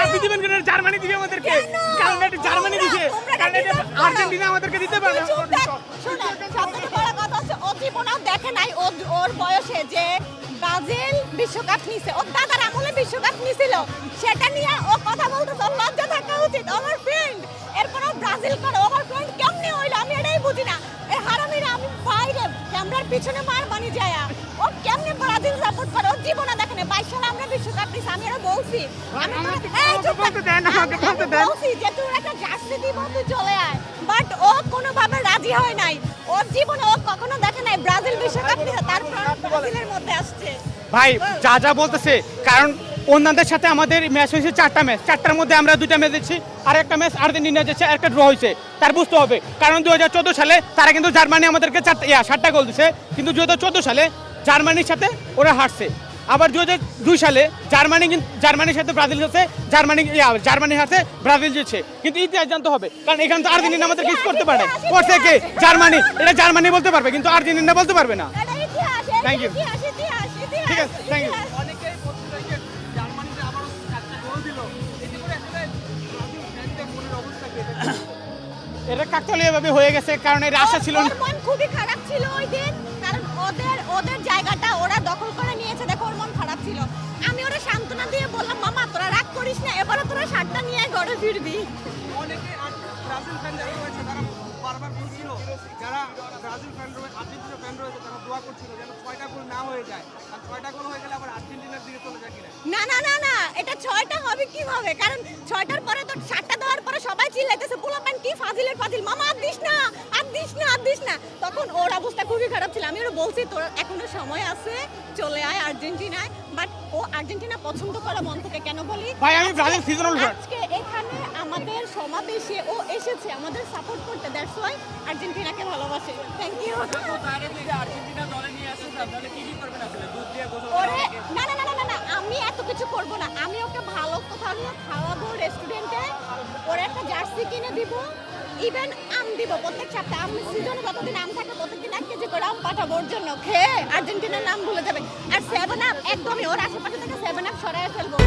আপনি দিবেন কেন? জার্মানি দিবে আমাদেরকে, কারণ এটা জার্মানি দিছে, কারণ এটা আর্জেন্টিনা আমাদেরকে দিতে পারবে না। সবথেকে বড় কথা হচ্ছে ও জীবনেও দেখে নাই ওর বয়সে যে ব্রাজিল বিশ্বকাপ নিছে, ওর দাদার আমলে বিশ্বকাপ নিছিল, সেটা নিয়ে ও কথা বলতে তো লজ্জা থাকা উচিত। আমার ফ্রেন্ড এরপর ব্রাজিল করে, আমার ফ্রেন্ড কেমনে হইলো আমি এটাই বুঝি না। এই হারামিরা আমি বাইরে ক্যামেরার পিছনে মার বানি যায়, ও কেমনে ব্রাজিল সাপোর্ট করে? ও জীবনে দেখে না। 22 সালে আমরা বিশ্বকাপ নিছি, আমি এটা বলছি, বলছি যে তুই একটা জার্সি দিব, তুই চলে আয়, বাট ও কোনোভাবে রাজি হয় নাই। ওর জীবনে ও কখনো দেখে নাই ব্রাজিল বিশ্বকাপ নিছে, তারপর ব্রাজিলের মধ্যে আসছে। ভাই যা যা বলতেছে, কারণ অন্যদের সাথে আমাদের ম্যাচ হয়েছে 4টা ম্যাচ, 4টার মধ্যে আমরা 2টা ম্যাচ দিচ্ছি, আর একটা ম্যাচ আর্জেন্টিনা যাচ্ছে, আর একটা ড্র হয়েছে। তার বুঝতে হবে, কারণ 2014 সালে তারা কিন্তু জার্মানি আমাদেরকে 7টা গোল দিছে, কিন্তু 2014 সালে জার্মানির সাথে ওরা হারছে। আবার 2002 সালে জার্মানির সাথে ব্রাজিল হচ্ছে, জার্মানি হারছে, ব্রাজিল জিতছে। কিন্তু ইতিহাস জানতে হবে, কারণ এখানে তো আর্জেন্টিনা আমাদের কিছু করতে পারে না। করছে কে? জার্মানি। এটা জার্মানি বলতে পারবে, কিন্তু আর্জেন্টিনা বলতে পারবে না। থ্যাংক ইউ, ঠিক আছে, থ্যাংক ইউ। এটা কাকতালীয়ভাবে হয়ে গেছে, কারণ এর আশা ছিল না। মন খুবই খারাপ ছিল ওই দিন, কারণ ওদের জায়গাটা ওরা দখল করে নিয়েছে, দেখো ওর মন খারাপ ছিল। আমি ওরা সান্ত্বনা দিয়ে বললাম, মামা তোরা রাগ করিস না, এবারে তোরা শার্টটা নিয়ে ঘরে ফিরবি। অনেকে ব্রাজিল ফ্যান যারা রয়েছে তারা বারবার বলছিল, যারা ব্রাজিল ফ্যান রয়েছে, আর্জেন্টিনা ফ্যান রয়েছে, তারা দোয়া করছিল যেন 6টা গোল না হয়ে যায়, আর 6টা গোল হয়ে গেলে আবার আর্জেন্টিনার দিকে চলে যায় কিনা। না না না না, এটা 6টা হবে কিভাবে? কারণ 6টার পরে তো 7টা দেওয়ার পরে সবাই চিল্লাইতেছে, পোলাপান কি ফাজিলের ফাজিল, মামা আর দিস না, আর দিস না, আর দিস না। তখন ওর অবস্থা খুবই খারাপ ছিল। আমি ওরা বলছি তোর এখনো সময় আছে, চলে আয় আর্জেন্টিনায়, বাট ও আর্জেন্টিনা পছন্দ করে মন থেকে। কেন বলি ভাই, আমি ব্রাজিল সিজনাল ফ্যান। আজকে এখানে আমাদের সমাবেশে ও এসেছে আমাদের সাপোর্ট করতে, দ্যাটস ওয়াই আর্জেন্টিনাকে ভালোবাসে। Thank you. আর্জেন্টিনা দলে নিয়ে আসেন, তাহলে কি করবেন আসলে? দুধ দিয়ে গোসল ওরে না না না না না, আমি এত কিছু করব না। আমি ওকে ভালো কোথাও নিয়ে খাওয়াবো রেস্টুরেন্টে, ওর একটা জার্সি কিনে দিব, ইভেন আম দিব প্রত্যেক সপ্তাহে। আমি সিজনে যতদিন আম থাকে প্রত্যেকদিন 1 কেজি করে আম পাঠাবো ওর জন্য, খেয়ে আর্জেন্টিনার নাম ভুলে যাবে। আর 7 আপ একদমই ওর আশেপাশে থেকে 7 আপ সরাই ফেলবো।